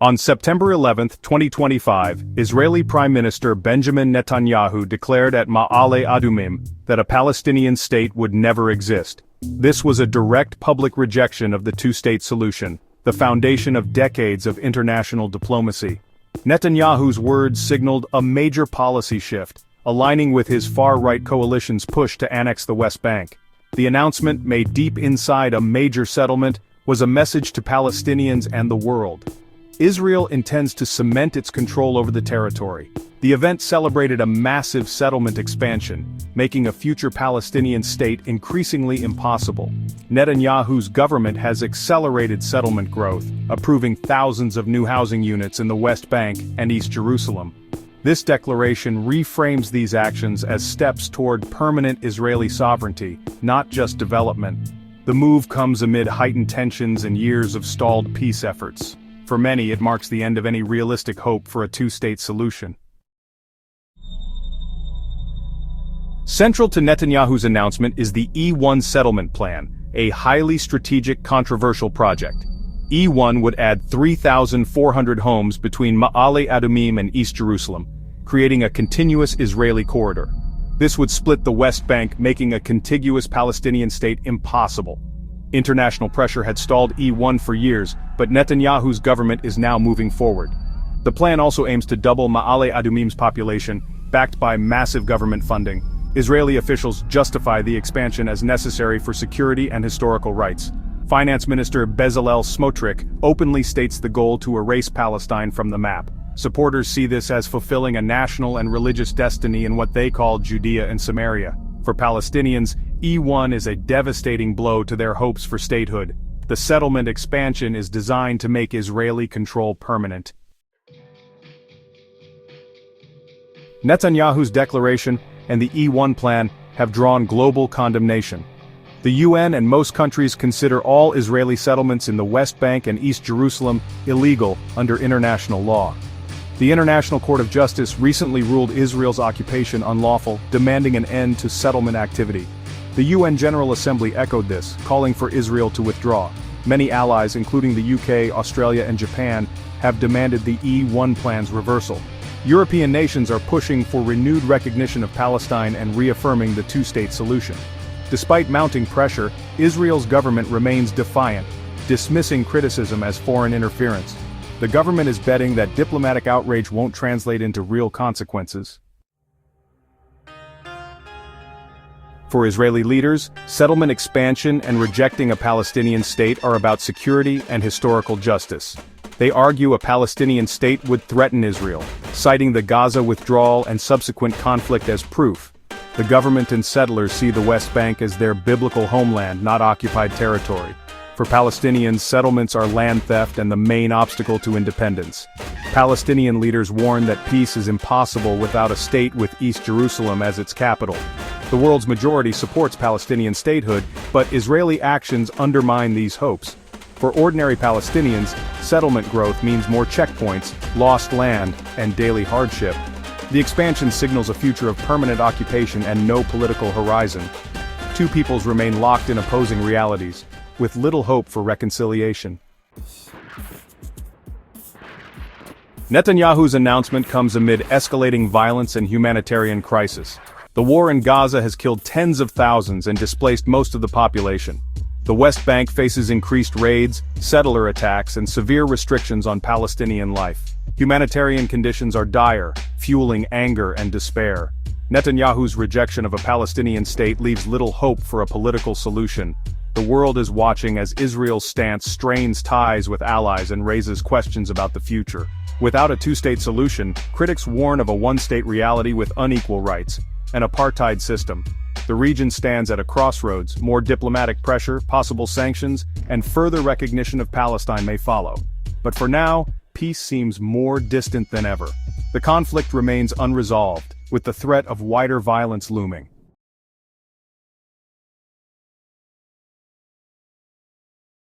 On September 11, 2025, Israeli Prime Minister Benjamin Netanyahu declared at Ma'ale Adumim that a Palestinian state would never exist. This was a direct public rejection of the two-state solution, the foundation of decades of international diplomacy. Netanyahu's words signaled a major policy shift, aligning with his far-right coalition's push to annex the West Bank. The announcement, made deep inside a major settlement, was a message to Palestinians and the world. Israel intends to cement its control over the territory. The event celebrated a massive settlement expansion, making a future Palestinian state increasingly impossible. Netanyahu's government has accelerated settlement growth, approving thousands of new housing units in the West Bank and East Jerusalem. This declaration reframes these actions as steps toward permanent Israeli sovereignty, not just development. The move comes amid heightened tensions and years of stalled peace efforts. For many, it marks the end of any realistic hope for a two-state solution. Central to Netanyahu's announcement is the E1 settlement plan, a highly strategic, controversial project. E1 would add 3,400 homes between Ma'ale Adumim and East Jerusalem, creating a continuous Israeli corridor. This would split the West Bank, making a contiguous Palestinian state impossible. International pressure had stalled E1 for years, but Netanyahu's government is now moving forward. The plan also aims to double Ma'ale Adumim's population, backed by massive government funding. Israeli officials justify the expansion as necessary for security and historical rights. Finance Minister Bezalel Smotrich openly states the goal to erase Palestine from the map. Supporters see this as fulfilling a national and religious destiny in what they call Judea and Samaria. For Palestinians, E1 is a devastating blow to their hopes for statehood. The settlement expansion is designed to make Israeli control permanent. Netanyahu's declaration and the E1 plan have drawn global condemnation. The UN and most countries consider all Israeli settlements in the West Bank and East Jerusalem illegal under international law. The International Court of Justice recently ruled Israel's occupation unlawful, demanding an end to settlement activity. The UN General Assembly echoed this, calling for Israel to withdraw. Many allies, including the UK, Australia, and Japan, have demanded the E1 plan's reversal. European nations are pushing for renewed recognition of Palestine and reaffirming the two-state solution. Despite mounting pressure, Israel's government remains defiant, dismissing criticism as foreign interference. The government is betting that diplomatic outrage won't translate into real consequences. For Israeli leaders, settlement expansion and rejecting a Palestinian state are about security and historical justice. They argue a Palestinian state would threaten Israel, citing the Gaza withdrawal and subsequent conflict as proof. The government and settlers see the West Bank as their biblical homeland, not occupied territory. For Palestinians, settlements are land theft and the main obstacle to independence. Palestinian leaders warn that peace is impossible without a state with East Jerusalem as its capital. The world's majority supports Palestinian statehood, but Israeli actions undermine these hopes. For ordinary Palestinians, settlement growth means more checkpoints, lost land, and daily hardship. The expansion signals a future of permanent occupation and no political horizon. Two peoples remain locked in opposing realities, with little hope for reconciliation. Netanyahu's announcement comes amid escalating violence and humanitarian crisis. The war in Gaza has killed tens of thousands and displaced most of the population. The West Bank faces increased raids, settler attacks, and severe restrictions on Palestinian life. Humanitarian conditions are dire, fueling anger and despair. Netanyahu's rejection of a Palestinian state leaves little hope for a political solution. The world is watching as Israel's stance strains ties with allies and raises questions about the future. Without a two-state solution, critics warn of a one-state reality with unequal rights, an apartheid system. The region stands at a crossroads. More diplomatic pressure, possible sanctions, and further recognition of Palestine may follow. But for now, peace seems more distant than ever. The conflict remains unresolved, with the threat of wider violence looming.